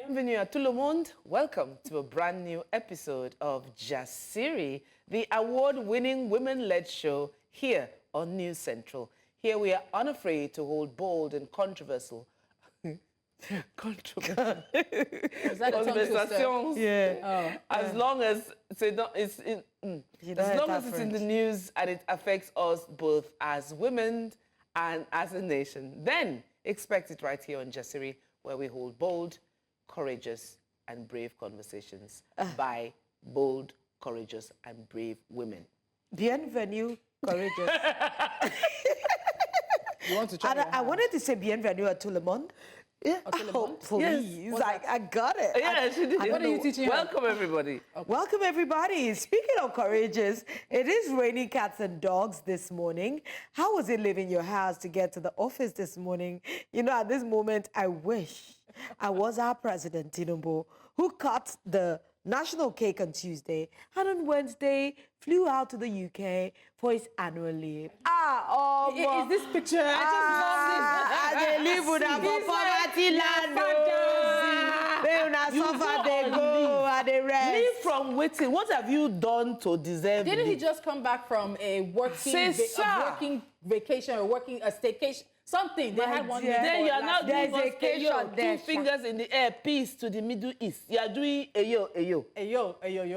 Bienvenue à tout le monde. Welcome to a brand new episode of Jasiri, the award-winning women-led show here on News Central. Here we are unafraid to hold bold and controversial conversations. Yeah. As long as it's in the news and it affects us both as women and as a nation, then expect it right here on Jasiri, where we hold bold, courageous, and brave conversations by bold, courageous, and brave women. Bienvenue, courageous. You want to try? I wanted to say bienvenue à tout le monde. Yeah. Hopefully. Yes. I got it. Yeah, she did. What are you teaching her? Welcome, everybody. Okay. Welcome, everybody. Speaking of courageous, it is raining cats and dogs this morning. How was it leaving your house to get to the office this morning? You know, at this moment, I wish I was our president, Tinubu, who cut the national cake on Tuesday and on Wednesday flew out to the UK for his annual leave. Is this picture? They live with a poverty land. They suffer, they go, and they rest. Leave from waiting. What have you done to deserve Didn't he leave? just come back from a working vacation or working a staycation? Something. They had one. Then you are now doing vacation. two fingers in the air, peace to the Middle East. You are doing ayo.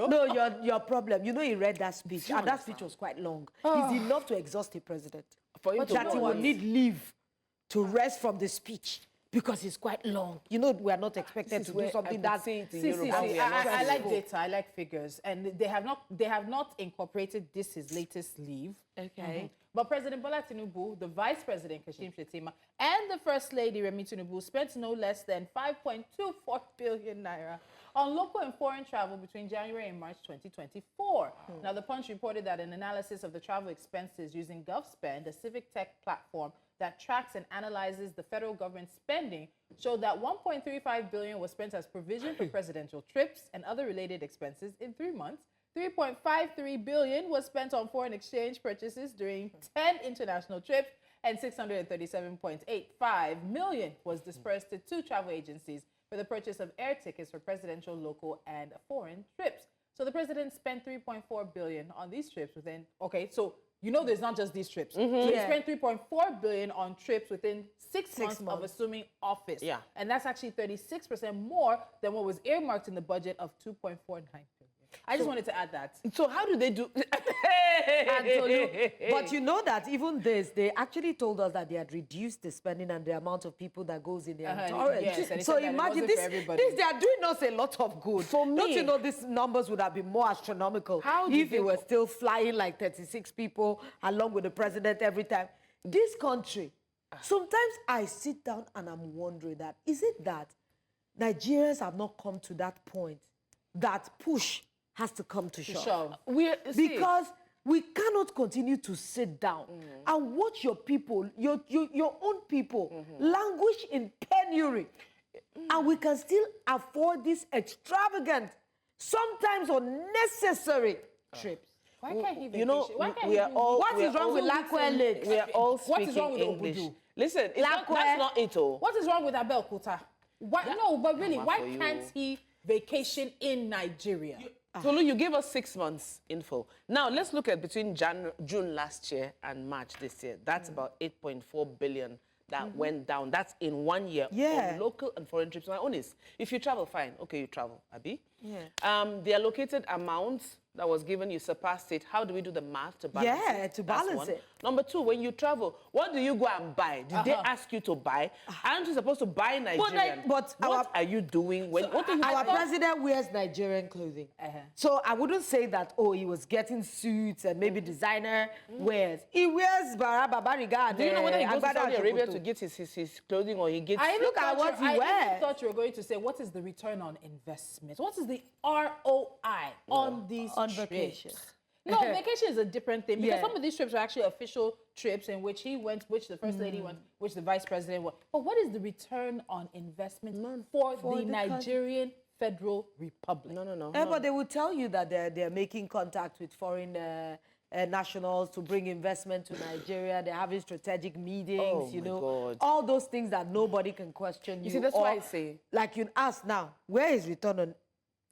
No, your problem. You know, he read that speech, and that speech was quite long. It's enough to exhaust a president. For him to that he will need leave to rest from the speech because it's quite long. You know, we are not expected to do something that. I like data. I like figures, and they have not incorporated his latest leave. Okay. But President Bola Tinubu, the Vice President Kashim Shettima, and the First Lady Remi Tinubu spent no less than 5.24 billion naira on local and foreign travel between January and March 2024. Now, the Punch reported that an analysis of the travel expenses using GovSpend, a civic tech platform that tracks and analyzes the federal government spending, showed that 1.35 billion was spent as provision for presidential trips and other related expenses in 3 months. 3.53 billion was spent on foreign exchange purchases during 10 international trips, and 637.85 million was dispersed to 2 travel agencies for the purchase of air tickets for presidential, local, and foreign trips. So the president spent 3.4 billion on these trips within, so you know there's not just these trips. So he spent 3.4 billion on trips within 6 months of assuming office. Yeah. And that's actually 36% more than what was earmarked in the budget of 2.49 billion. I just wanted to add that. So how do they do? But you know that even this, they actually told us that they had reduced the spending and the amount of people that goes in their entourage. Yes, so imagine this, they are doing us a lot of good. For me, don't you know these numbers would have been more astronomical if it were still flying like 36 people along with the president every time. This country, sometimes I sit down and I'm wondering that, is it that Nigerians have not come to that point that push has to come to shove? Because we cannot continue to sit down and watch your people, your own people, languish in penury. And we can still afford these extravagant, sometimes unnecessary trips. Why can't he vacation? You know, what is wrong with Lakwe Lake? We are all speaking what is wrong with English. Obudu? Listen, that's not it all. What is wrong with Abel Kuta? No, but really, why can't he vacation in Nigeria? Tolu, you gave us 6 months info. Now, let's look at between June last year and March this year. That's about 8.4 billion that went down. That's in 1 year on local and foreign trips. My own is, if you travel, fine. Okay, you travel, Abi. Yeah. The allocated amount that was given, you surpassed it. How do we do the math to balance it? Yeah, to balance it. Number 2, when you travel, what do you go and buy? Did they ask you to buy? Aren't you supposed to buy Nigerian? But what are you doing? Our president wears Nigerian clothing. So I wouldn't say that, he was getting suits and maybe designer wears. He wears Bariga. Do you know whether he goes to Saudi Arabia to get his clothing or he gets... Look at what he wears. I thought you were going to say, what is the return on investment? What is the ROI on these vacation? No, vacation is a different thing because some of these trips are actually official trips in which he went, which the First Lady went, which the Vice President went. But what is the return on investment for the Nigerian Federal Republic? No. But they will tell you that they're making contact with foreign nationals to bring investment to Nigeria. They're having strategic meetings, you know. God. All those things that nobody can question you. See, that's why I say. Like you ask now, where is return on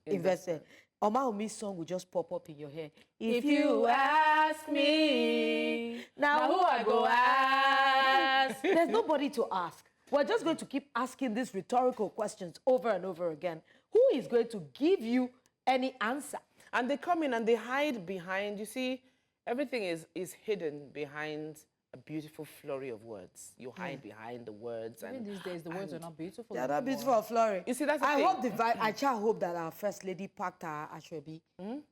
investment? Oma Omi's song will just pop up in your head. If you ask me, now who I go ask? There's nobody to ask. We're just going to keep asking these rhetorical questions over and over again. Who is going to give you any answer? And they come in and they hide behind, you see, everything is hidden behind a beautiful flurry of words. You hide behind the words. Even these days, the words are not beautiful. They're not beautiful or flurry. You see, that's the I thing. hope I just hope that our first lady packed her Ashwebi.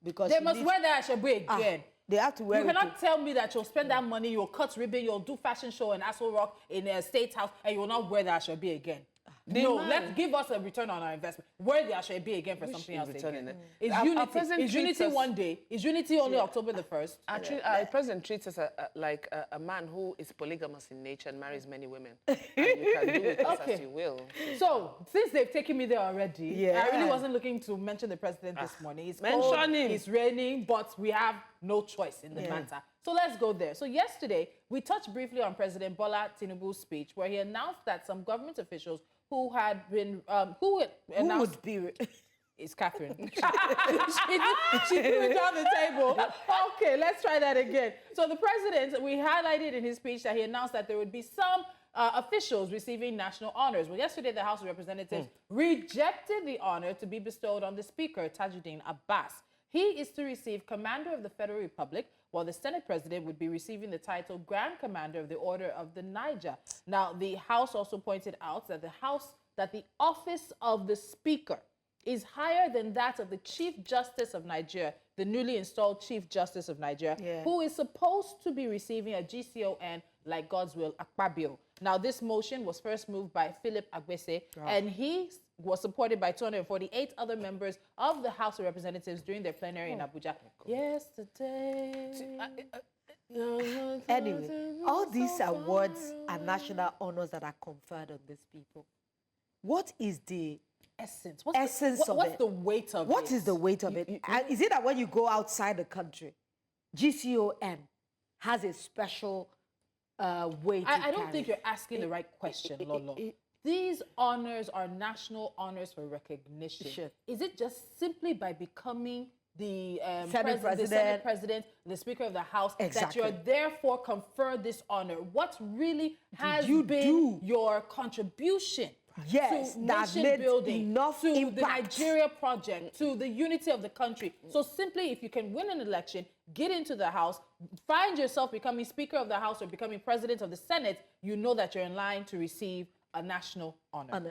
Because They must wear that Ashwebi again. They have to wear You it. cannot tell me that you'll spend that money, you'll cut ribbon, you'll do fashion show in Aso Rock in a State House, and you will not wear the Ashwebi again. No, let's give us a return on our investment. Wear the Ashwebi again for something else again. Is unity one day? Is unity only October the 1st? The president treats us like a man who is polygamous in nature and marries many women. And you can do with us as you will. So, since they've taken me there already, I really wasn't looking to mention the president this morning. It's cold, it's raining, but we have no choice in the matter. So let's go there. So yesterday, we touched briefly on President Bola Tinubu's speech, where he announced that some government officials who had been, who would be... It's Catherine. she threw it on the table. Okay, let's try that again. So the president, we highlighted in his speech that he announced that there would be some officials receiving national honors. Well, yesterday, the House of Representatives rejected the honor to be bestowed on the Speaker, Tajuddin Abbas. He is to receive Commander of the Federal Republic, while the Senate President would be receiving the title Grand Commander of the Order of the Niger. Now, the House also pointed out that the office of the Speaker is higher than that of the Chief Justice of Nigeria, the newly installed Chief Justice of Nigeria, who is supposed to be receiving a GCON like God's will, Akpabio. Now, this motion was first moved by Philip Agbese, and he was supported by 248 other members of the House of Representatives during their plenary in Abuja yesterday. Anyway, all these awards are national honors that are conferred on these people. What is the essence? What's the weight of it? What is the weight of it? Is it that when you go outside the country, GCON has a special weight? I don't think you're asking the right question, Lolo. These honors are national honors for recognition. Sure. Is it just simply by becoming the Senate President, the Speaker of the House, exactly, that you're therefore conferred this honor? What really has been your contribution to nation building, to the Nigeria project, to the unity of the country? So simply, if you can win an election, get into the House, find yourself becoming Speaker of the House or becoming President of the Senate, you know that you're in line to receive a national honor.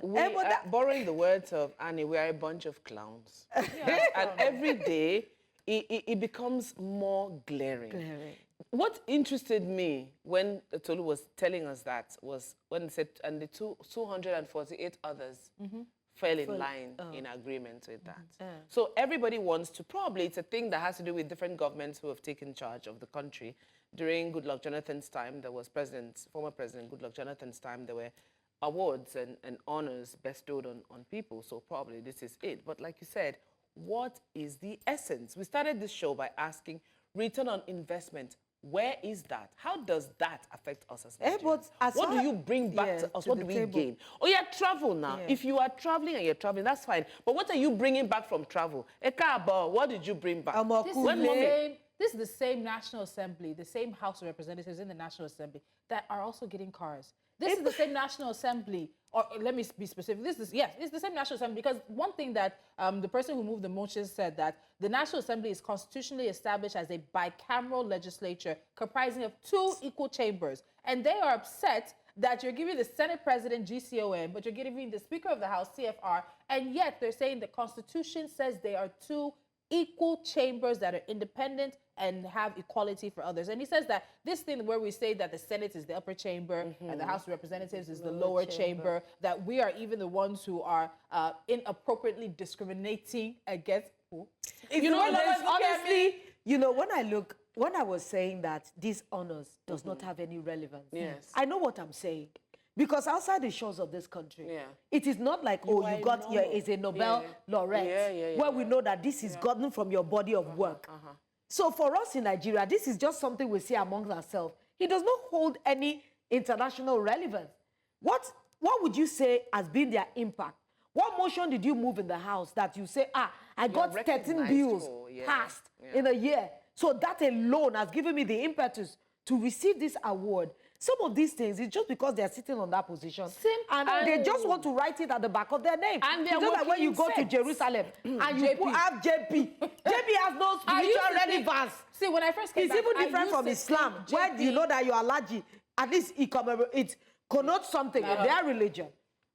Borrowing the words of Annie, we are a bunch of clowns. And every day, it becomes more glaring. What interested me when Tolu was telling us that was when he said, and the 248 others fell in line in agreement with that. So everybody wants to, probably it's a thing that has to do with different governments who have taken charge of the country. During Goodluck Jonathan's time, there was former President Goodluck Jonathan's time, there were awards and honors bestowed on people. So probably this is it. But like you said, what is the essence? We started this show by asking return on investment. Where is that? How does that affect us as Nigerians? What do you bring back to us? What do we gain? Oh, yeah, travel now. If you are traveling and you're traveling, that's fine. But what are you bringing back from travel? What did you bring back? This is the same National Assembly, the same House of Representatives in the National Assembly that are also getting cars. This is the same National Assembly, or let me be specific. It's the same National Assembly, because one thing that the person who moved the motion said, that the National Assembly is constitutionally established as a bicameral legislature comprising of 2 equal chambers. And they are upset that you're giving the Senate President GCOM, but you're giving the Speaker of the House CFR, and yet they're saying the Constitution says they are 2 equal chambers that are independent and have equality for others. And he says that this thing where we say that the Senate is the upper chamber and the House of Representatives is the lower chamber, that we are even the ones who are inappropriately discriminating against who? Honestly, when I was saying that these honors does not have any relevance, I know what I'm saying. Because outside the shores of this country, it is not like, you is a Nobel laureate, where we know that this is gotten from your body of work. So for us in Nigeria, this is just something we see amongst ourselves. It does not hold any international relevance. What would you say has been their impact? What motion did you move in the House that you say, I got 13 bills passed in a year? So that alone has given me the impetus to receive this award. Some of these things, it's just because they're sitting on that position. And they just want to write it at the back of their name. And it's just like when you go to Jerusalem and you have JP. JP has no spiritual relevance. See, when I first came back, it's even different from Islam, where you know that you're allergic. At least it connotes something in their religion.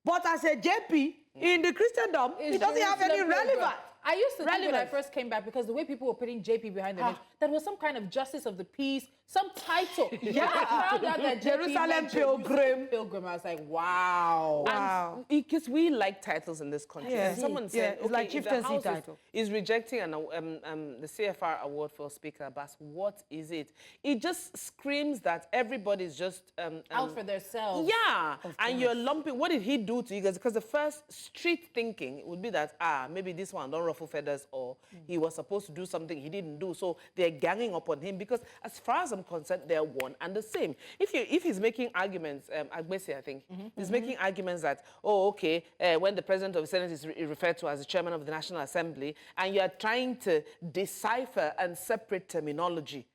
But as a JP, in the Christendom, it doesn't have any relevance. I used to think when I first came back, because the way people were putting JP behind the name, that was some kind of justice of the peace, some title. Yeah. I found out that Jerusalem Pilgrim. I was like, wow. Because we like titles in this country. Yeah. And someone said, it's like chieftaincy title. Is rejecting the CFR award for Speaker Abbas. What is it? It just screams that everybody's just... out for themselves. Yeah. And you're lumping... What did he do to you guys? Because the first street thinking would be that, maybe this one don't ruffle feathers, or he was supposed to do something he didn't do. So they're ganging up on him, because as far as I'm concerned, they're one and the same. If he's making arguments, Agbesi, I think, he's making arguments that, when the president of the Senate is referred to as the chairman of the National Assembly, and you're trying to decipher and separate terminology,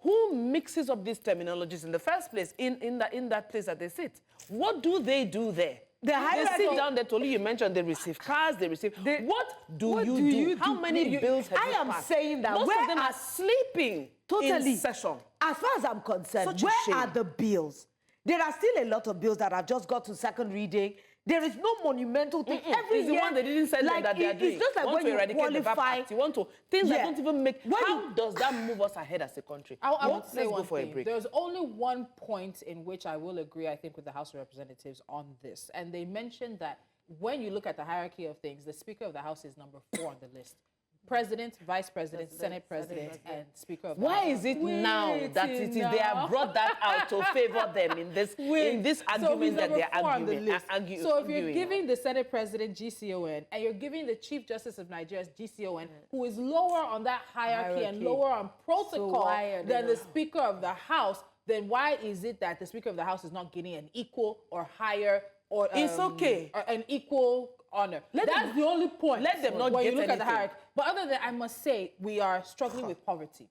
who mixes up these terminologies in the first place in that place that they sit? What do they do there? They sit down there, Tolu, you mentioned they receive cars, they receive... What do you do? How many bills have you passed? I am saying that most of them are sleeping in session. As far as I'm concerned, where are the bills? There are still a lot of bills that have just got to second reading. There is no monumental thing. Every it's year, the one they didn't send them that they are doing. It's just like when you qualify. You want to... Things that don't even make... How does that move us ahead as a country? I want to say one thing. There's only one point in which I will agree, I think, with the House of Representatives on this. And they mentioned that when you look at the hierarchy of things, the Speaker of the House is number 4 on the list. President, Vice President, Senate President, and Speaker of the House. Why is it now that they have brought that out to favor them in this argument that they're arguing? So if you're giving the Senate President GCON and you're giving the Chief Justice of Nigeria's GCON, who is lower on that hierarchy and lower on protocol than the Speaker of the House, then why is it that the Speaker of the House is not getting an equal or higher or it's okay, or an equal honor? That's the only point. Let them not when get you look anything. at the hierarchy. But other than that, I must say, we are struggling with poverty.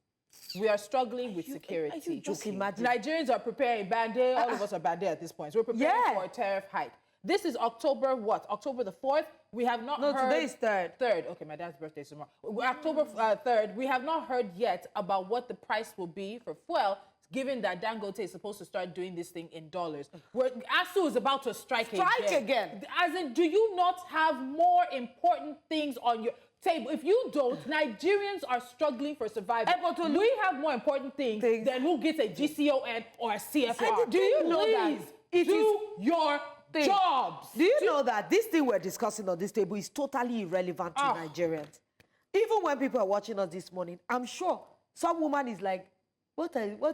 We are struggling with security. Are you just imagine? Nigerians are preparing band-aid. All of us are band-aid at this point. So we're preparing for a tariff hike. This is October what? October the 4th? We have not heard... No, today is 3rd. 3rd. Okay, my dad's birthday is tomorrow. October 3rd, we have not heard yet about what the price will be for fuel, given that Dangote is supposed to start doing this thing in dollars. ASU is about to strike again. As in, do you not have more important things on your table? If you don't, Nigerians are struggling for survival. We have more important things than who gets a GCON or a CFR. Do you know that it is your jobs? Do you know that this thing we're discussing on this table is totally irrelevant to Nigerians? Even when people are watching us this morning, I'm sure some woman is like,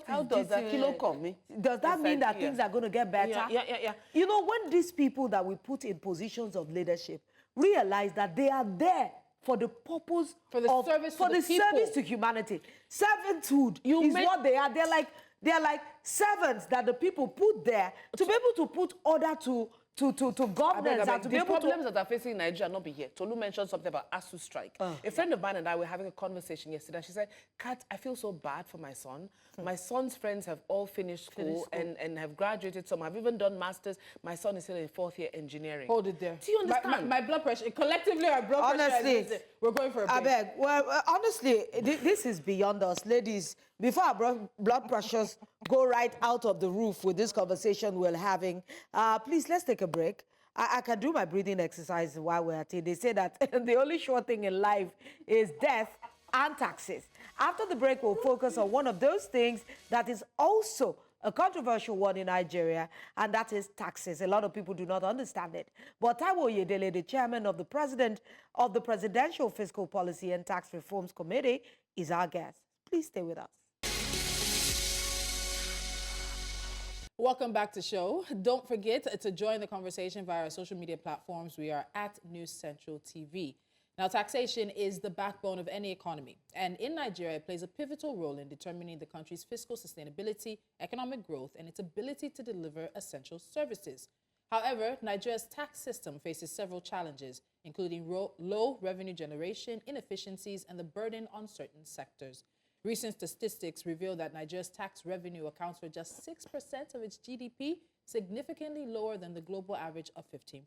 how does that kilo come? Does that mean that things are going to get better? Yeah. You know, when these people that we put in positions of leadership realize that they are there for the purpose of service to humanity. Servanthood is what they are. They're like servants that the people put there to be able to put order to governance and to be able to... The problems that are facing in Nigeria not be here. Tolu mentioned something about ASU strike. A friend of mine and I were having a conversation yesterday. She said, Kat, I feel so bad for my son. My son's friends have all finished school. And have graduated. Some have even done masters. My son is still in 4th year engineering. Hold it there. Do you understand? My blood pressure, collectively our blood pressure is... We're going for a break. I beg. Well, honestly, this is beyond us. Ladies, before our blood pressures go right out of the roof with this conversation we're having, please, let's take a break. I can do my breathing exercise while we're at it. They say that the only sure thing in life is death and taxes. After the break, we'll focus on one of those things that is also a controversial one in Nigeria, and that is taxes. A lot of people do not understand it. But Taiwo Oyedele, the chairman of the Presidential Fiscal Policy and Tax Reforms Committee, is our guest. Please stay with us. Welcome back to the show. Don't forget to join the conversation via our social media platforms. We are at News Central TV. Now, taxation is the backbone of any economy, and in Nigeria, it plays a pivotal role in determining the country's fiscal sustainability, economic growth, and its ability to deliver essential services. However, Nigeria's tax system faces several challenges, including low revenue generation, inefficiencies, and the burden on certain sectors. Recent statistics reveal that Nigeria's tax revenue accounts for just 6% of its GDP, significantly lower than the global average of 15%.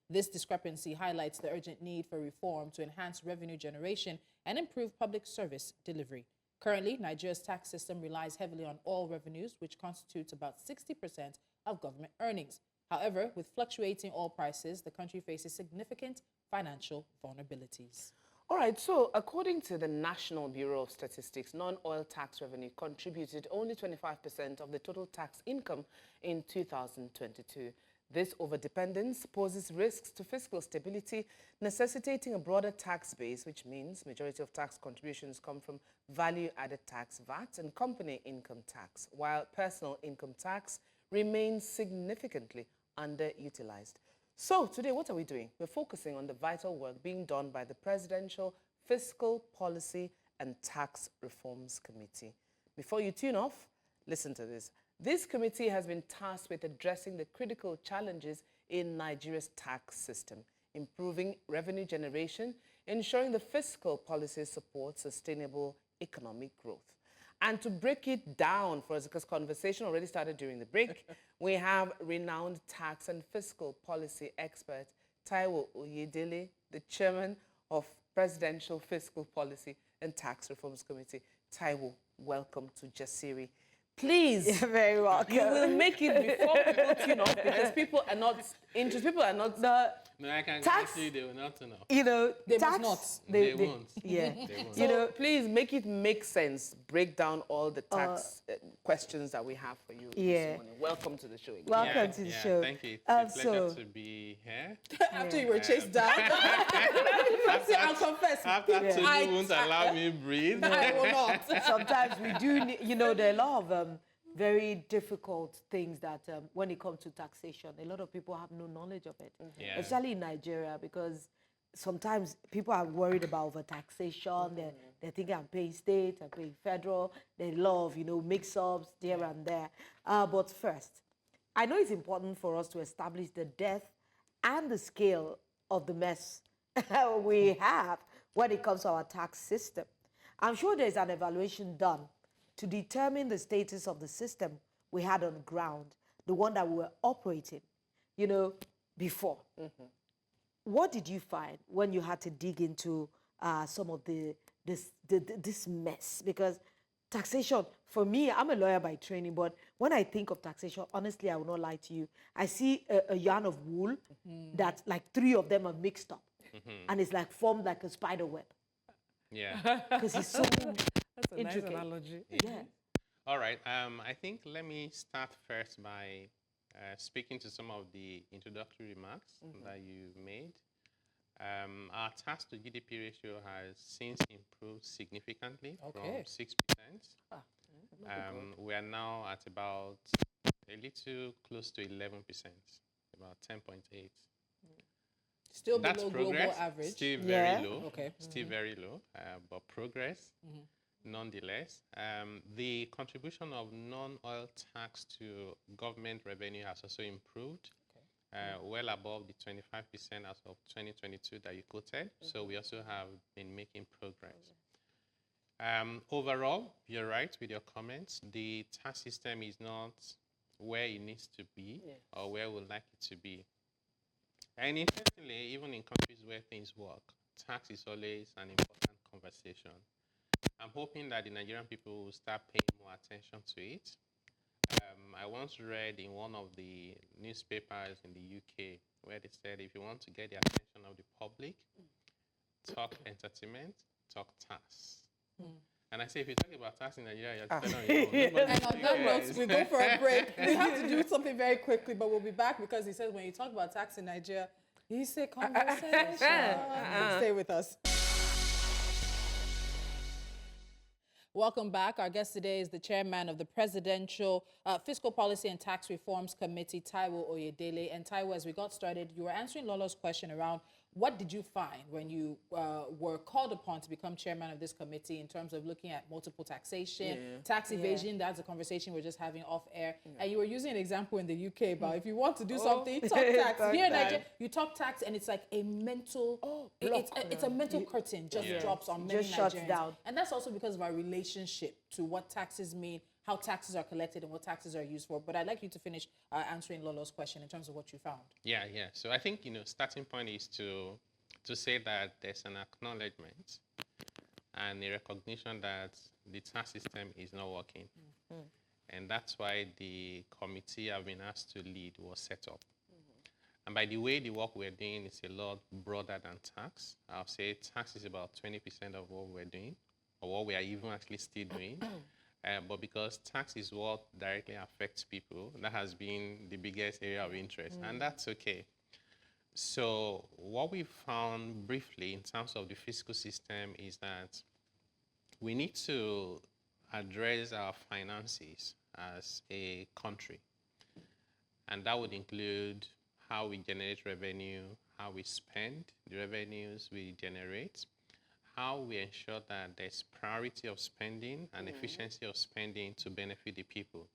This discrepancy highlights the urgent need for reform to enhance revenue generation and improve public service delivery. Currently, Nigeria's tax system relies heavily on oil revenues, which constitutes about 60% of government earnings. However, with fluctuating oil prices, the country faces significant financial vulnerabilities. All right, so according to the National Bureau of Statistics, non-oil tax revenue contributed only 25% of the total tax income in 2022. This overdependence poses risks to fiscal stability, necessitating a broader tax base, which means majority of tax contributions come from value-added tax, VAT, and company income tax, while personal income tax remains significantly underutilized. So today, what are we doing? We're focusing on the vital work being done by the Presidential Fiscal Policy and Tax Reforms Committee. Before you tune off, listen to this. This committee has been tasked with addressing the critical challenges in Nigeria's tax system, improving revenue generation, ensuring the fiscal policy supports sustainable economic growth. And to break it down for us, because conversation already started during the break, we have renowned tax and fiscal policy expert Taiwo Oyedele, the chairman of Presidential Fiscal Policy and Tax Reforms Committee. Taiwo, welcome to Jasiri. Please, you're very welcome. You will make it before people tune off, because people are not interested. People are not. No, I can tax, guarantee they will not turn up. You know, they tax, must not. They won't. Yeah. They won't. You know, please make it make sense. Break down all the tax questions that we have for you this morning. Welcome to the show again. Welcome to the show. Thank you. It's a pleasure to be here. After you were chased down. I'll confess. After Tolu won't allow me breathe. I will not. Sometimes we do need, you know, there are a lot of very difficult things that when it comes to taxation, a lot of people have no knowledge of it, especially in Nigeria, because sometimes people are worried about over-taxation. They think I'm paying state, I'm paying federal. They love, you know, mix-ups here and there. But first, I know it's important for us to establish the depth and the scale of the mess we have when it comes to our tax system. I'm sure there's an evaluation done to determine the status of the system we had on the ground, the one that we were operating, you know, before. What did you find when you had to dig into some of this mess? Because taxation, for me, I'm a lawyer by training, but when I think of taxation, honestly, I will not lie to you. I see a yarn of wool that like 3 of them are mixed up, and it's like formed like a spider web. Yeah. Because it's so That's a intricate. nice analogy. Yeah. All right. I think let me start first by speaking to some of the introductory remarks that you made. Our tax-to-GDP ratio has since improved significantly from 6%. We are now at about a little close to 11%, about 10.8. Still That's below progress, global average. still very low. Okay. Still very low, but progress nonetheless. The contribution of non-oil tax to government revenue has also improved, well above the 25% as of 2022 that you quoted. So we also have been making progress. Overall, you're right with your comments. The tax system is not where it needs to be or where we would like it to be. And interestingly, even in countries where things work, tax is always an important conversation. I'm hoping that the Nigerian people will start paying more attention to it. I once read in one of the newspapers in the UK where they said if you want to get the attention of the public, talk entertainment, talk tax. And I say, if you talk about tax in Nigeria, you're telling me. And on that note, we go for a break. We have to do something very quickly, but we'll be back because he says when you talk about tax in Nigeria, he said conversation. Stay with us. Welcome back. Our guest today is the chairman of the Presidential Fiscal Policy and Tax Reforms Committee, Taiwo Oyedele. And Taiwo, as we got started, you were answering Lolo's question around what did you find when you were called upon to become chairman of this committee in terms of looking at multiple taxation, tax evasion? That's a conversation we're just having off air. And you were using an example in the UK about if you want to do something, talk tax. Here in Nigeria, you talk tax and it's like a mental, it's a mental curtain just drops on many Nigerians. Shuts down. And that's also because of our relationship to what taxes mean, how taxes are collected and what taxes are used for. But I'd like you to finish answering Lolo's question in terms of what you found. Yeah. So I think, starting point is to say that there's an acknowledgement and a recognition that the tax system is not working. And that's why the committee I've been asked to lead was set up. And by the way, the work we're doing is a lot broader than tax. I'll say tax is about 20% of what we're doing, or what we are even actually still doing. But because tax is what directly affects people, that has been the biggest area of interest, and that's okay. So what we found briefly in terms of the fiscal system is that we need to address our finances as a country. And that would include how we generate revenue, how we spend the revenues we generate, how we ensure that there's priority of spending and efficiency of spending to benefit the people.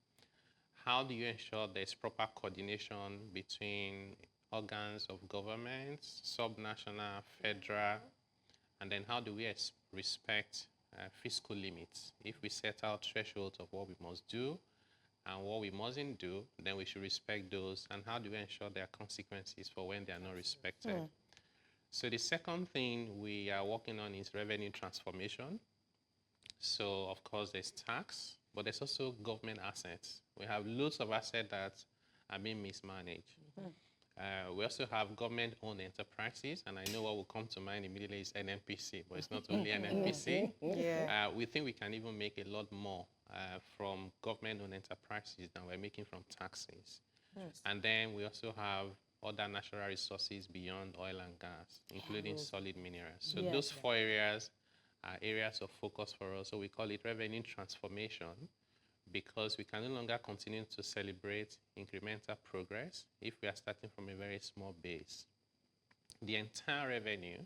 How do you ensure there's proper coordination between organs of government, subnational, federal, and then how do we respect fiscal limits? If we set out thresholds of what we must do and what we mustn't do, then we should respect those, and how do we ensure there are consequences for when they are not respected? So the second thing we are working on is revenue transformation. So, of course, there's tax, but there's also government assets. We have loads of assets that are being mismanaged. We also have government-owned enterprises, and I know what will come to mind immediately is NNPC, but it's not only NNPC. We think we can even make a lot more from government-owned enterprises than we're making from taxes. And then we also have other natural resources beyond oil and gas, including solid minerals. So those 4 areas are areas of focus for us. So we call it revenue transformation, because we can no longer continue to celebrate incremental progress if we are starting from a very small base. The entire revenue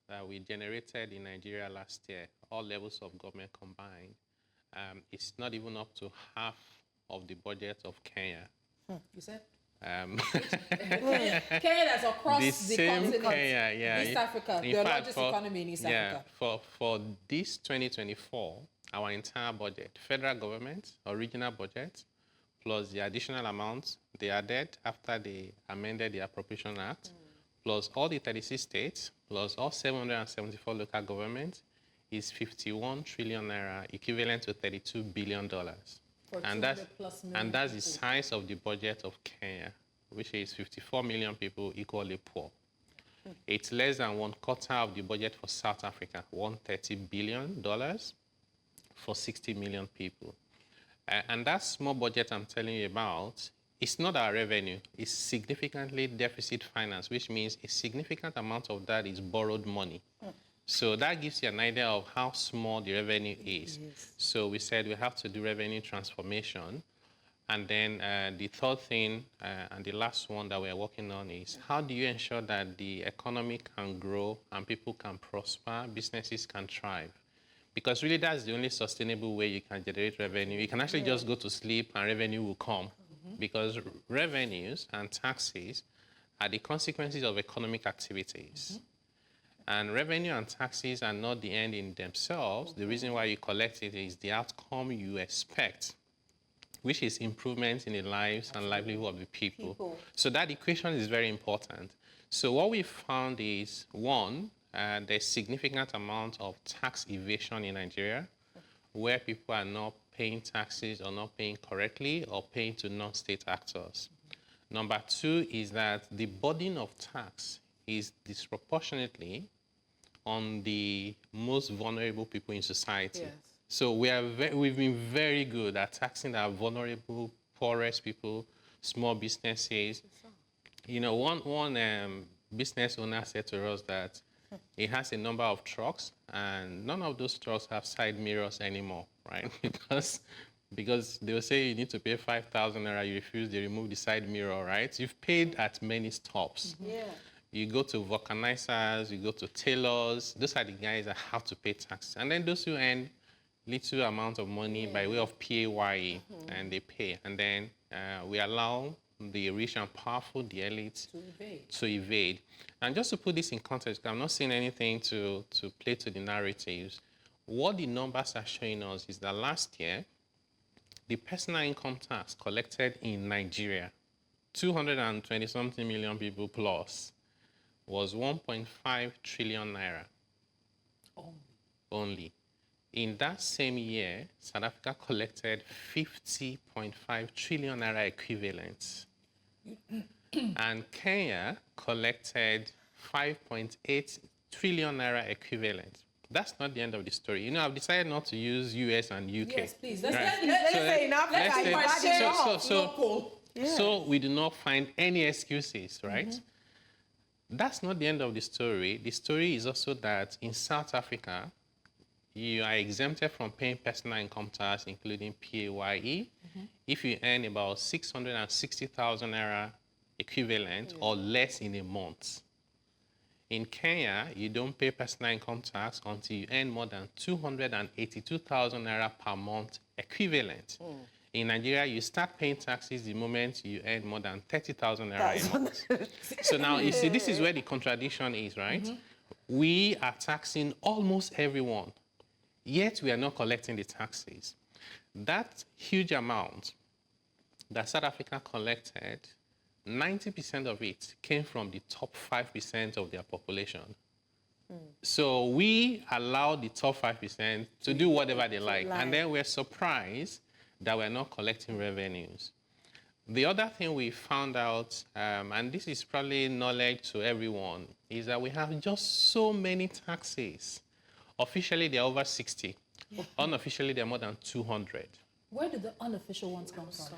that we generated in Nigeria last year, all levels of government combined, it's not even up to half of the budget of Kenya. You said? Kenya that's across the continent, Kenya, East Africa, the largest economy in East Africa. For this 2024, our entire budget, federal government, original budget, plus the additional amounts they added after they amended the Appropriation Act, plus all the 36 states, plus all 774 local governments, is 51 trillion naira, equivalent to $32 billion. And that's the size of the budget of Kenya, which is 54 million people equally poor. It's less than 1/4 of the budget for South Africa, $130 billion for 60 million people. And that small budget I'm telling you about, it's not our revenue. It's significantly deficit finance, which means a significant amount of that is borrowed money. So that gives you an idea of how small the revenue is. So we said we have to do revenue transformation. And then the third thing and the last one that we're working on is how do you ensure that the economy can grow and people can prosper, businesses can thrive? Because really that's the only sustainable way you can generate revenue. You can actually just go to sleep and revenue will come. Because revenues and taxes are the consequences of economic activities. And revenue and taxes are not the end in themselves. The reason why you collect it is the outcome you expect, which is improvements in the lives and livelihood of the people. So that equation is very important. So what we found is, one, there's significant amount of tax evasion in Nigeria, where people are not paying taxes or not paying correctly or paying to non-state actors. Number two is that the burden of tax is disproportionately on the most vulnerable people in society. So we've been very good at taxing our vulnerable, poorest people, small businesses. You know, one business owner said to us that he has a number of trucks, and none of those trucks have side mirrors anymore, right? Because they will say you need to pay 5,000 naira, you refuse, they remove the side mirror, right? You've paid at many stops. You go to vulcanizers, you go to tailors. Those are the guys that have to pay taxes. And then those who earn little amount of money by way of PAYE, and they pay. And then we allow the rich and powerful, the elite, to evade. And just to put this in context, I'm not saying anything to play to the narratives. What the numbers are showing us is that last year, the personal income tax collected in Nigeria, 220-something million people plus, was 1.5 trillion naira. Only. In that same year, South Africa collected 50.5 trillion naira equivalent. And Kenya collected 5.8 trillion naira equivalent. That's not the end of the story. You know, I've decided not to use US and UK. Yes, please. So we do not find any excuses, right? That's not the end of the story. The story is also that in South Africa, you are exempted from paying personal income tax, including PAYE, if you earn about 660,000 naira equivalent or less in a month. In Kenya, you don't pay personal income tax until you earn more than 282,000 naira per month equivalent. In Nigeria, you start paying taxes the moment you earn more than 30,000 naira a month. So now, you see, this is where the contradiction is, right? We are taxing almost everyone, yet we are not collecting the taxes. That huge amount that South Africa collected, 90% of it came from the top 5% of their population. So we allow the top 5% to do whatever they like. And then we're surprised that we're not collecting revenues. The other thing we found out, and this is probably knowledge to everyone, is that we have just so many taxes. Officially, they're over 60. Unofficially, they're more than 200. Where do the unofficial ones come from?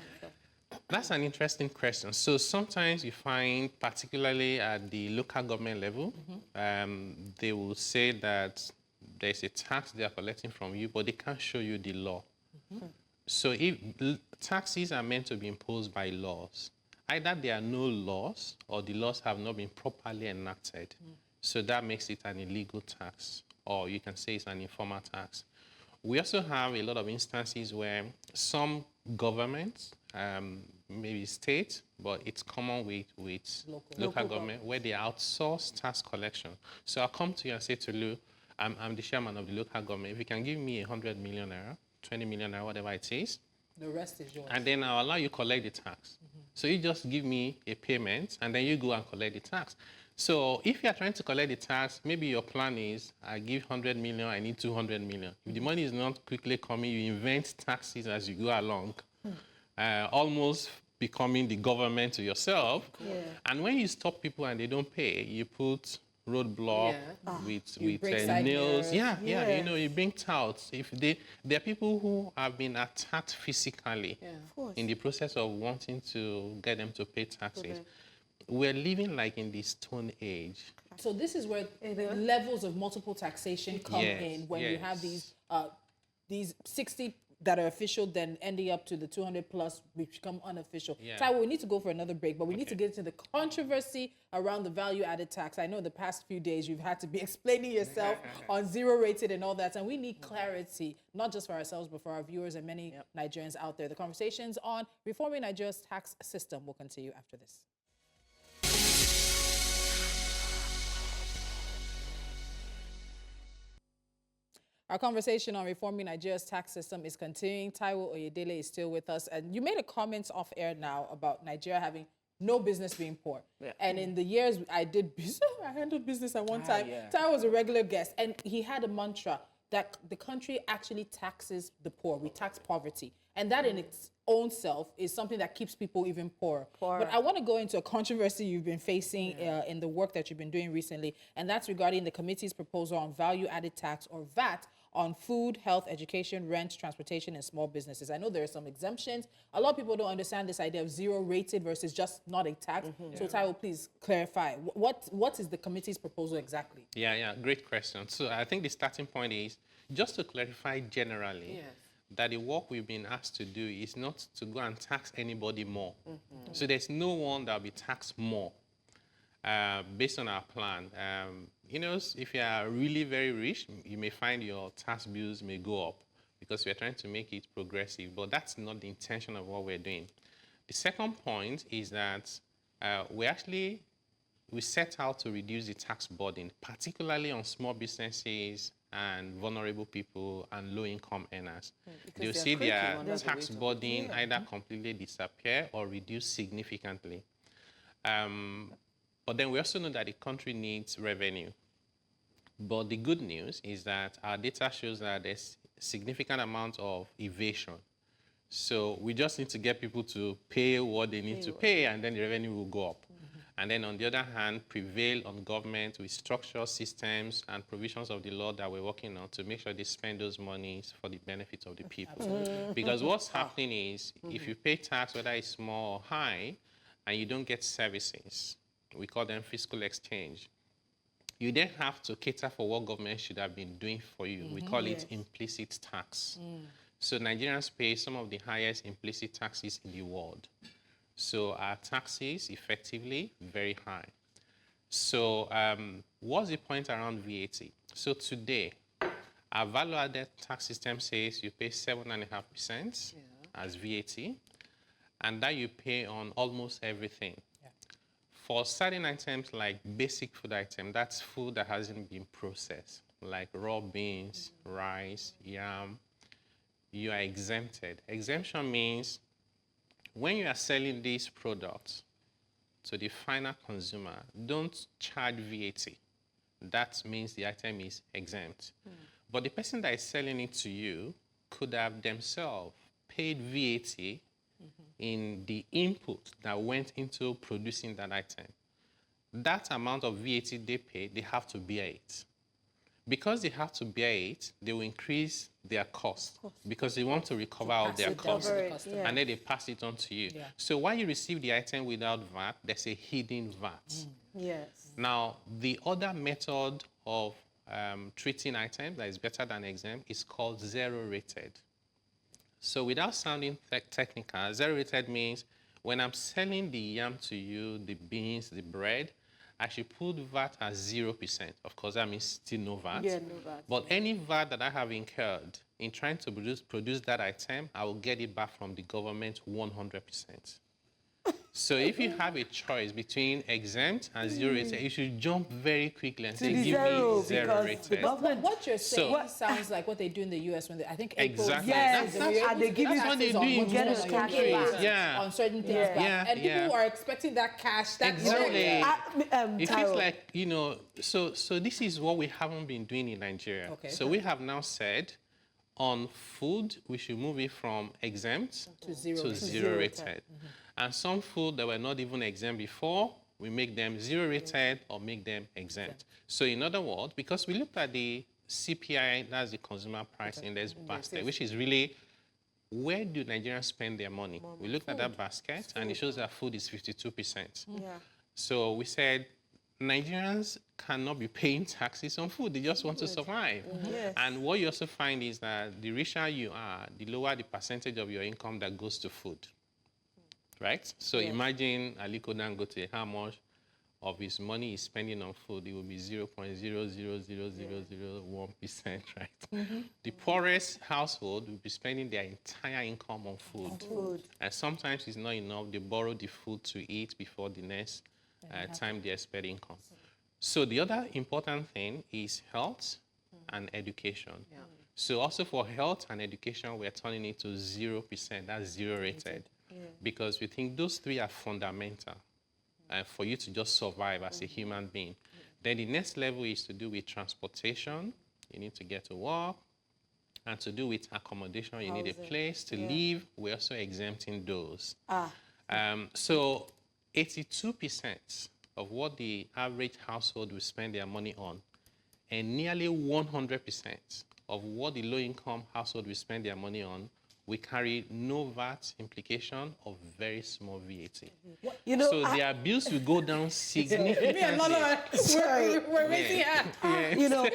That's an interesting question. So sometimes you find, particularly at the local government level, they will say that there's a tax they are collecting from you, but they can't show you the law. So if taxes are meant to be imposed by laws, either there are no laws or the laws have not been properly enacted. So that makes it an illegal tax, or you can say it's an informal tax. We also have a lot of instances where some governments, maybe state, but it's common with local government, where they outsource tax collection. So I'll come to you and say to Lou, I'm the chairman of the local government. If you can give me 100 million naira, 20 million naira, whatever it is, the rest is yours. And then I'll allow you collect the tax. So you just give me a payment, and then you go and collect the tax. So if you're trying to collect the tax, maybe your plan is, I give 100 million, I need 200 million. If the money is not quickly coming, you invent taxes as you go along, almost becoming the government to yourself. And when you stop people and they don't pay, you put roadblock with nails. You know, you bring touts. There are people who have been attacked physically in the process of wanting to get them to pay taxes. We're living like in the Stone Age. So this is where levels of multiple taxation come in, when you have these 60 that are official, then ending up to the 200 plus, which become unofficial. Taiwo, we need to go for another break, but we need to get into the controversy around the value-added tax. I know the past few days you've had to be explaining yourself on zero-rated and all that, and we need clarity, not just for ourselves, but for our viewers and many Nigerians out there. The conversations on reforming Nigeria's tax system will continue after this. Our conversation on reforming Nigeria's tax system is continuing. Taiwo Oyedele is still with us. And you made a comment off air now about Nigeria having no business being poor. And in the years I did business, I handled business at one time. Taiwo was a regular guest, and he had a mantra that the country actually taxes the poor. We tax poverty. And that in its own self is something that keeps people even poorer. But I want to go into a controversy you've been facing in the work that you've been doing recently, and that's regarding the committee's proposal on value-added tax, or VAT, on food, health, education, rent, transportation, and small businesses. I know there are some exemptions. A lot of people don't understand this idea of zero-rated versus just not a tax. So Taiwo, please clarify. What is the committee's proposal exactly? Great question. So I think the starting point is, just to clarify generally, that the work we've been asked to do is not to go and tax anybody more. So there's no one that will be taxed more. based on our plan, you know, if you are really very rich, you may find your tax bills may go up because we are trying to make it progressive, but that's not the intention of what we're doing. The second point is that we set out to reduce the tax burden, particularly on small businesses and vulnerable people and low-income earners. You'll see their tax burden either completely disappear or reduce significantly. But then we also know that the country needs revenue. But the good news is that our data shows that there's significant amount of evasion. So we just need to get people to pay what they need to pay, and then the revenue will go up. And then on the other hand, prevail on government with structural systems and provisions of the law that we're working on to make sure they spend those monies for the benefit of the people. Because what's happening is, if you pay tax, whether it's small or high, and you don't get services, we call them fiscal exchange, you then have to cater for what government should have been doing for you. We call it implicit tax. So Nigerians pay some of the highest implicit taxes in the world. So our taxes, effectively, very high. So what's the point around VAT? So today, our value-added tax system says you pay 7.5% as VAT, and that you pay on almost everything. For certain items like basic food item, that's food that hasn't been processed, like raw beans, rice, yam, you are exempted. Exemption means when you are selling these products to the final consumer, don't charge VAT. That means the item is exempt. But the person that is selling it to you could have themselves paid VAT in the input that went into producing that item. That amount of VAT they pay, they have to bear it. Because they have to bear it, they will increase their cost because they want to recover all their costs. And then they pass it on to you. So while you receive the item without VAT, there's a hidden VAT. Now, the other method of treating items that is better than exempt is called zero-rated. So without sounding technical, zero-rated means when I'm selling the yam to you, the beans, the bread, I should put VAT at 0%. Of course, that means still no VAT. Yeah, no VAT. But any VAT that I have incurred in trying to produce that item, I will get it back from the government 100%. So if you have a choice between exempt and zero rated, you should jump very quickly and say, give me zero rated. What you're saying sounds like what they do in the US when they, I think exactly. And they give you what they do in most countries. On certain things. And people are expecting that cash. Exactly. It feels like, you know, so this is what we haven't been doing in Nigeria. So we have now said, on food, we should move it from exempt to zero rated. And some food that were not even exempt before, we make them zero rated or make them exempt. So in other words, because we looked at the CPI, that's the Consumer Price Index basket, which is really where do Nigerians spend their money? We looked at that basket and it shows that food is 52%. So we said Nigerians cannot be paying taxes on food. They just want to survive. And what you also find is that the richer you are, the lower the percentage of your income that goes to food. Right? So imagine Aliko Dangote, how much of his money is spending on food. It will be 0.0000001%, right? The poorest household will be spending their entire income on food. And sometimes it's not enough. They borrow the food to eat before the next time they expect income. So the other important thing is health and education. So also for health and education, we're turning it to 0%. That's zero rated. Because we think those three are fundamental for you to just survive as a human being. Then the next level is to do with transportation. You need to get to work. And to do with accommodation, you need a place to live. We're also exempting those. So 82% of what the average household will spend their money on, and nearly 100% of what the low-income household will spend their money on, we carry no VAT implication of very small VAT. You know, so their bills will go down significantly. You know,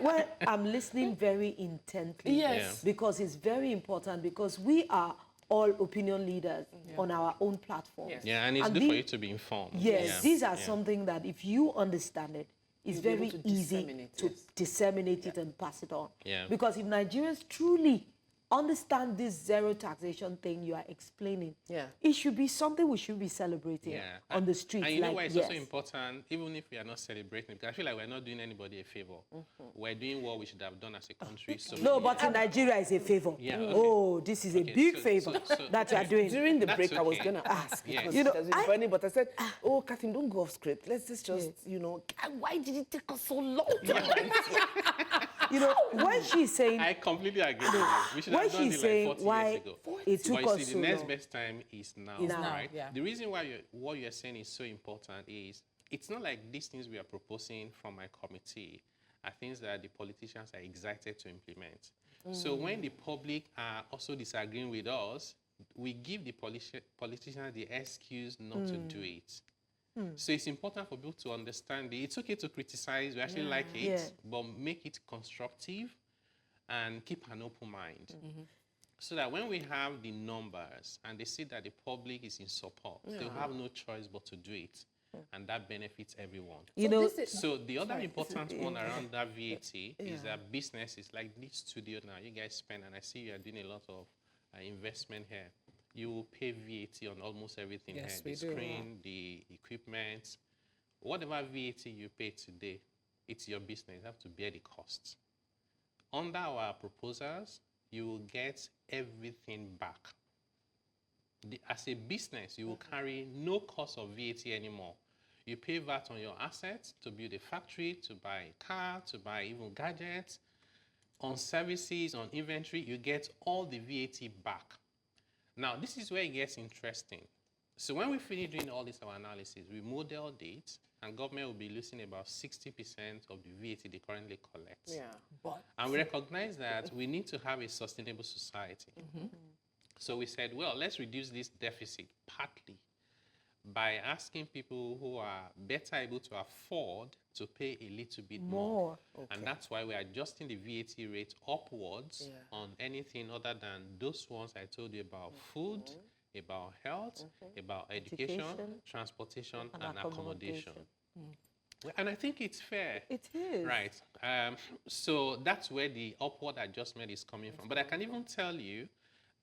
when I'm listening very intently, because it's very important, because we are all opinion leaders on our own platform. Yes. Yeah, and it's good for you to be informed. Yes, Yeah. these are something that if you understand it, it's You'll be able very to easy disseminate to it. disseminate it and pass it on. Yeah. Because if Nigerians truly understand this zero taxation thing you are explaining, it should be something we should be celebrating on the streets. And you know why it's also important, even if we are not celebrating, because I feel like we're not doing anybody a favor. We're doing what we should have done as a country. So no, but in Nigeria, it's a favor. Yeah, okay. Oh, this is a big favor that you are doing. During the That's break, I was okay. going to ask, because You know, it has been funny, but I said, oh, Catherine, don't go off script. Let's just, you know, why did it take us so long to You know, when she's saying, I completely agree with you. We should when have done she's it saying like 40 why years ago. it took But you us see, so the next long. best time is now, now, right? yeah. The reason why what you're saying is so important is it's not like these things we are proposing from my committee are things that the politicians are excited to implement. So when the public are also disagreeing with us, we give the politicians the excuse not to do it. So it's important for people to understand it. It's okay to criticize, we actually like it, but make it constructive and keep an open mind. So that when we have the numbers and they see that the public is in support, they'll have no choice but to do it. And that benefits everyone. you know, So the other important one around that VAT is that businesses like this studio now, you guys spend, and I see you are doing a lot of investment here. You will pay VAT on almost everything here. The screen, the equipment, whatever VAT you pay today, it's your business. You have to bear the costs. Under our proposals, you will get everything back. As a business, you will carry no cost of VAT anymore. You pay VAT on your assets to build a factory, to buy a car, to buy even gadgets. On services, on inventory, you get all the VAT back. Now, this is where it gets interesting. So when we finish doing all this our analysis, we modeled it, and government will be losing about 60% of the VAT they currently collect. And we recognize that we need to have a sustainable society. So we said, well, let's reduce this deficit partly by asking people who are better able to afford to pay a little bit more. And that's why we're adjusting the VAT rate upwards on anything other than those ones I told you about: food, about health, about education, transportation, and accommodation. And I think it's fair. it is. Right. So that's where the upward adjustment is coming from. But I can even tell you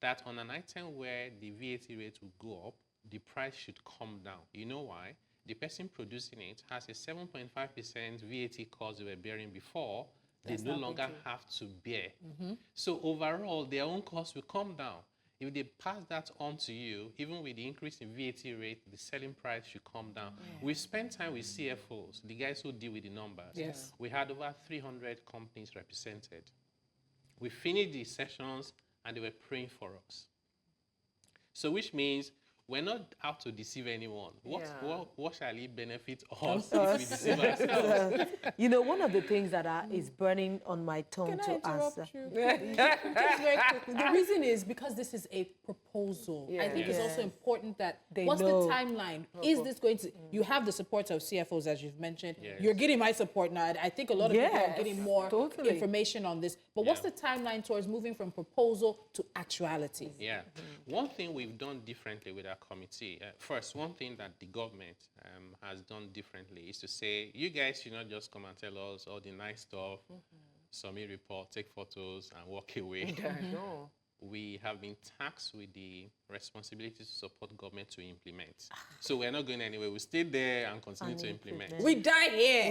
that on an item where the VAT rate will go up, the price should come down. You know why? The person producing it has a 7.5% VAT cost they were bearing before. They no longer have to bear. So overall, their own cost will come down. If they pass that on to you, even with the increase in VAT rate, the selling price should come down. We spent time with CFOs, the guys who deal with the numbers. We had over 300 companies represented. We finished the sessions and they were praying for us. So which means we're not out to deceive anyone. What shall it benefit us if we deceive ourselves? You know, one of the things that is burning on my tongue to answer. Just very quickly. The reason is because this is a proposal. I think it's also important that what's the timeline? Is this going to? You have the support of CFOs, as you've mentioned. You're getting my support now. I think a lot of people are getting more information on this. But what's the timeline towards moving from proposal to actuality? One thing we've done differently with our committee, first, one thing that the government has done differently is to say, you guys should not just come and tell us all the nice stuff, submit report, take photos, and walk away. We have been tasked with the responsibility to support government to implement. So we're not going anywhere. We stay there and continue to implement. We die here.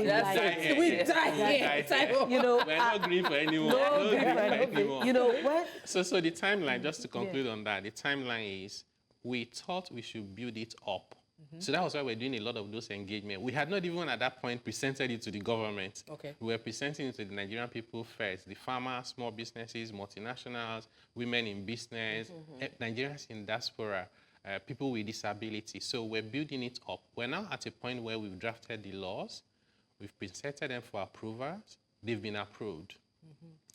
We die here. You know, we're not grieving for anyone. No grief for anyone. You know, when... So the timeline, just to conclude on that, the timeline is we thought we should build it up. So that was why we're doing a lot of those engagements. We had not even at that point presented it to the government. We were presenting it to the Nigerian people first, the farmers, small businesses, multinationals, women in business, Nigerians in diaspora, people with disability. So we're building it up. We're now at a point where we've drafted the laws, we've presented them for approvals, they've been approved.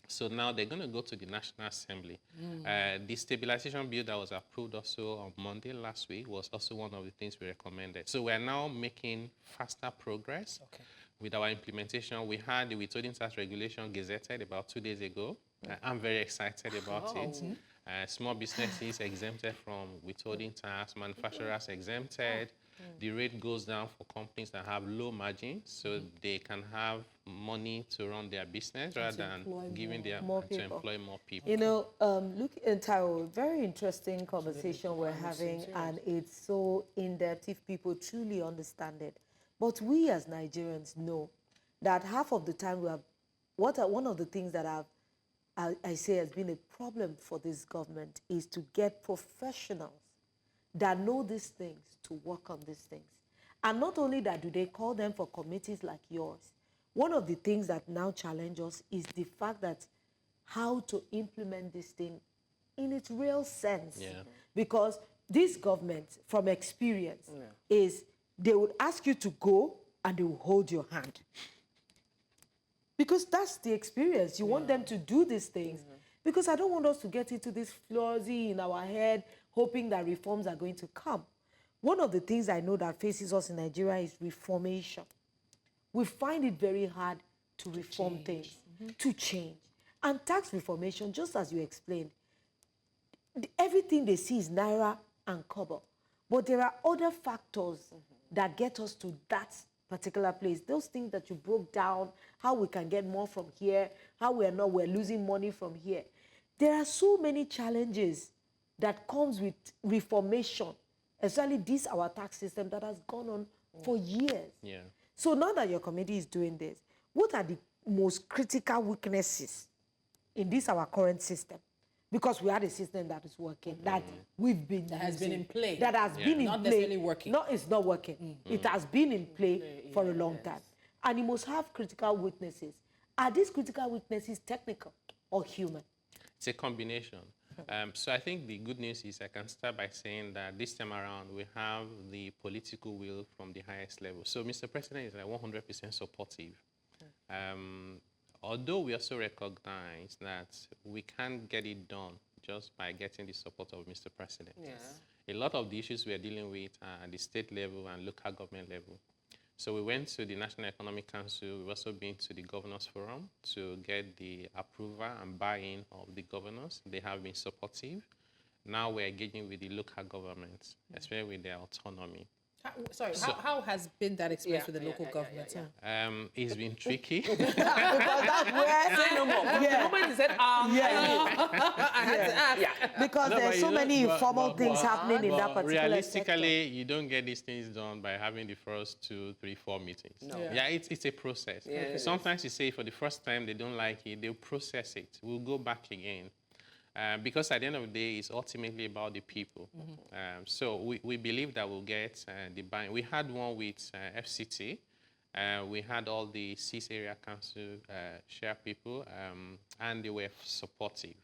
So now they're going to go to the National Assembly. The stabilization bill that was approved also on Monday last week was also one of the things we recommended. So we're now making faster progress with our implementation. We had the withholding tax regulation gazetted about 2 days ago. I'm very excited about it. Small businesses exempted from withholding tax, manufacturers exempted. The rate goes down for companies that have low margins, so they can have money to run their business rather than giving their to employ more people. You know, look, Taiwo, very interesting conversation we're having, and it's so in-depth if people truly understand it. But we as Nigerians know that half of the time we have, one of the things that I say has been a problem for this government is to get professionals that know these things to work on these things. And not only that, do they call them for committees like yours. One of the things that now challenge us is the fact that how to implement this thing in its real sense. Yeah. Because this government, from experience, is they would ask you to go and they will hold your hand. Because that's the experience. You want them to do these things. Because I don't want us to get into this floozy in our head, hoping that reforms are going to come. One of the things I know that faces us in Nigeria is reformation. We find it very hard to reform things, to change. And tax reformation, just as you explained, everything they see is naira and kobo. But there are other factors that get us to that particular place. Those things that you broke down, how we can get more from here, how we're losing money from here. There are so many challenges that comes with reformation, especially this our tax system that has gone on for years. Yeah. So now that your committee is doing this, what are the most critical weaknesses in this our current system? Because we had a system that is working, that we've been that has been in play. That has been in not play. necessarily working. No, it's not working. It has been in play for a long time. And it must have critical weaknesses. Are these critical weaknesses technical or human? It's a combination. So I think the good news is I can start by saying that this time around we have the political will from the highest level. So Mr. President is like 100% supportive. Although we also recognize that we can't get it done just by getting the support of Mr. President. A lot of the issues we are dealing with are at the state level and local government level. So we went to the National Economic Council. We've also been to the Governors Forum to get the approval and buy-in of the governors. They have been supportive. Now we're engaging with the local governments, especially with their autonomy. How has been that experience with the local government? It's been tricky. Because that's where... Say no more. The moment he said, I had to ask. Because there's so many informal things happening in that particular realistically, you don't get these things done by having the first 2, 3, 4 meetings. No. It's a process. Sometimes you say for the first time they don't like it, they'll process it. We'll go back again. Because at the end of the day, it's ultimately about the people. So we believe that we'll get the buy-in. We had one with FCT. We had all the 6 area council share people, and they were supportive.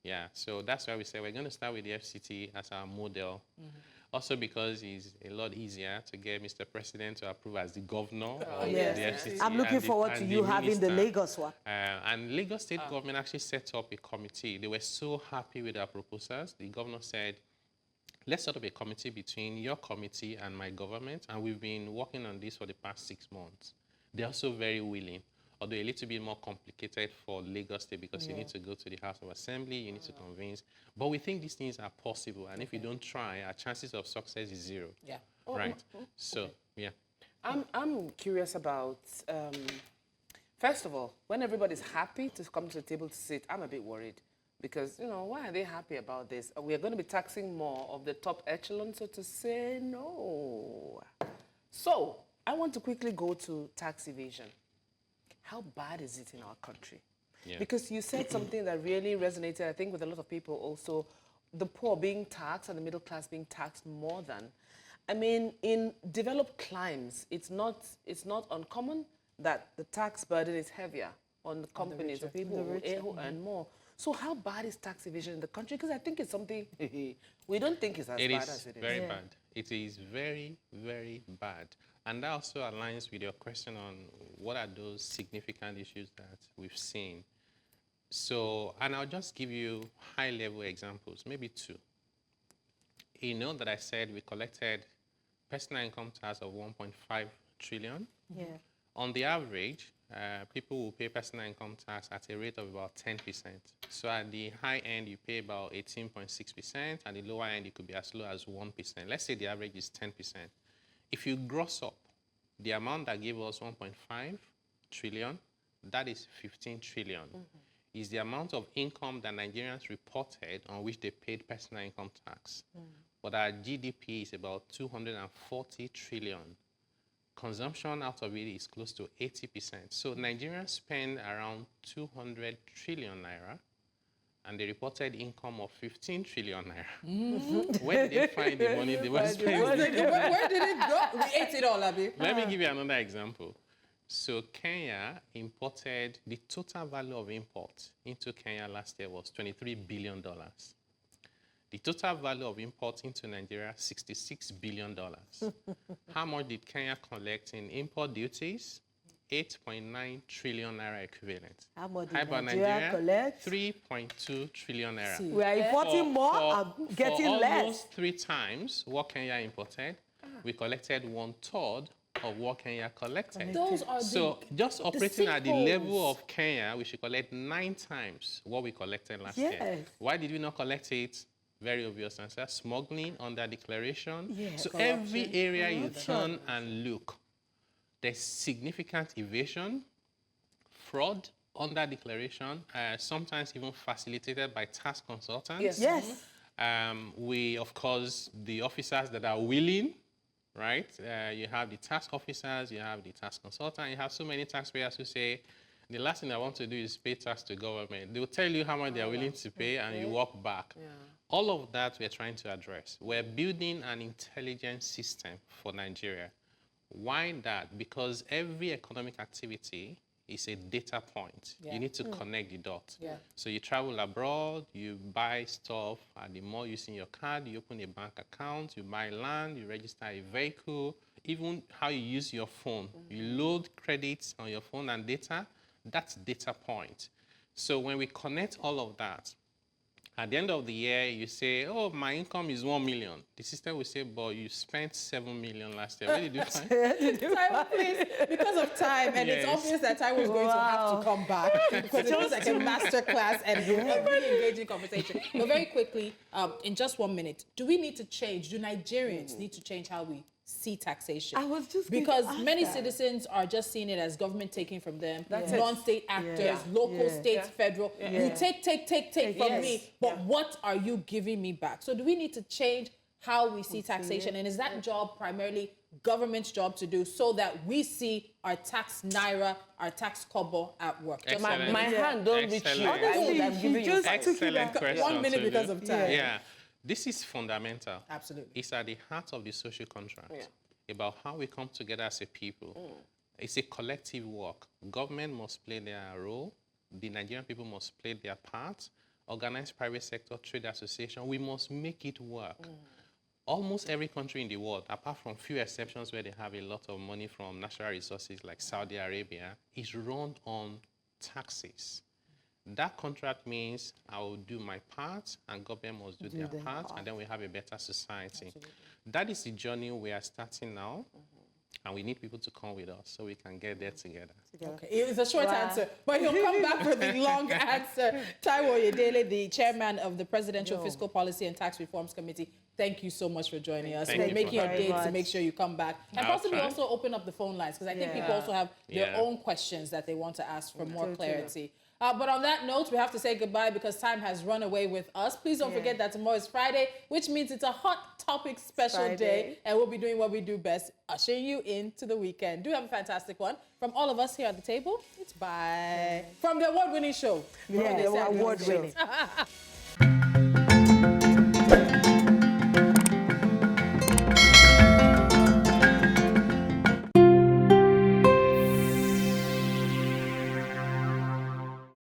Yeah, so that's why we say we're going to start with the FCT as our model. Also because it's a lot easier to get Mr. President to approve as the governor of the FCT. I'm looking forward to you having the Lagos one. And Lagos State government actually set up a committee. They were so happy with our proposals. The governor said, let's set up a committee between your committee and my government. And we've been working on this for the past 6 months. They're also very willing, although a little bit more complicated for Lagos State because you need to go to the House of Assembly, you need to convince. But we think these things are possible. And if we don't try, our chances of success is 0. Yeah. Right? So, yeah. I'm curious about, first of all, when everybody's happy to come to the table to sit, I'm a bit worried. Because, why are they happy about this? We are going to be taxing more of the top echelon, so to say, no. So, I want to quickly go to tax evasion. How bad is it in our country? Yeah. Because you said something that really resonated, I think, with a lot of people also, the poor being taxed and the middle class being taxed more than. I mean, in developed climes, it's not uncommon that the tax burden is heavier on the companies, the people who earn more. So how bad is tax evasion in the country? Because I think it's something we don't think is as bad as it is. It is very bad. It is very, very bad. And that also aligns with your question on what are those significant issues that we've seen. So, and I'll just give you high-level examples, maybe 2. You know that I said we collected personal income tax of 1.5 trillion. Yeah. On the average, people will pay personal income tax at a rate of about 10%. So at the high end, you pay about 18.6%. At the lower end, it could be as low as 1%. Let's say the average is 10%. If you gross up the amount that gave us 1.5 trillion, that is 15 trillion. Is the amount of income that Nigerians reported on which they paid personal income tax. But our GDP is about 240 trillion. Consumption out of it is close to 80%. So Nigerians spend around 200 trillion naira, and they reported income of 15 trillion naira. Where did they find the money they were spending? Where did it go? We ate it all, Abi. Let me give you another example. So Kenya imported, the total value of import into Kenya last year was $23 billion. The total value of import into Nigeria, $66 billion. How much did Kenya collect in import duties? 8.9 trillion naira equivalent. How much How did about Nigeria collect? 3.2 trillion naira. We are importing more and getting for less. almost 3 times what Kenya imported, we collected 1/3 of what Kenya collected. Those are So just operating at the level sinkholes. of Kenya, we should collect 9 times what we collected last year. Why did we not collect it? Very obvious answer. Smuggling, under declaration. So every area you turn and look, there's significant evasion, fraud, under declaration, sometimes even facilitated by tax consultants. We, of course, the officers that are willing, right? You have the tax officers, you have the tax consultant, you have so many taxpayers who say, the last thing I want to do is pay tax to government. They will tell you how much they are willing to pay, and you walk back. All of that we're trying to address. We're building an intelligence system for Nigeria. Why that? Because every economic activity is a data point. You need to connect the dots. So you travel abroad, you buy stuff, and the more using your card, you open a bank account, you buy land, you register a vehicle, even how you use your phone. You load credits on your phone and data, that's data point. So when we connect all of that, at the end of the year, you say, oh, my income is 1 million. The system will say, but you spent 7 million last year. Where did you find? Taiwo, please, because of time, and it's obvious that Taiwo is going to have to come back because it was like a master class and a really engaging conversation. But very quickly, in just 1 minute, do we need to change? Do Nigerians need to change how we see taxation? I was just because many citizens are just seeing it as government taking from them, non-state actors, local, state, federal. You take from me, but what are you giving me back? So do we need to change how we see taxation? And is that job primarily government's job to do so that we see our tax naira, our tax kobo at work? My hand don't reach you. Excellent 1 minute because of time. Yeah. This is fundamental. Absolutely. It's at the heart of the social contract about how we come together as a people. It's a collective work. Government must play their role. The Nigerian people must play their part. Organized private sector, trade association, we must make it work. Almost every country in the world, apart from few exceptions where they have a lot of money from natural resources like Saudi Arabia, is run on taxes. That contract means I will do my part and government must do their part, and then we have a better society. That is the journey we are starting now, and we need people to come with us so we can get there together. Okay, it's a short answer, but he'll come back for the long answer. Taiwo Oyedele, the chairman of the Presidential Fiscal Policy and Tax Reforms Committee, thank you so much for joining us. We're making a date to make sure you come back. And possibly also open up the phone lines, because I think people also have their own questions that they want to ask for more clarity. But on that note, we have to say goodbye because time has run away with us. Please don't forget that tomorrow is Friday, which means it's a hot topic special day. And we'll be doing what we do best, ushering you into the weekend. Do have a fantastic one. From all of us here at the table, it's bye. From the award-winning show. Yeah, the award-winning.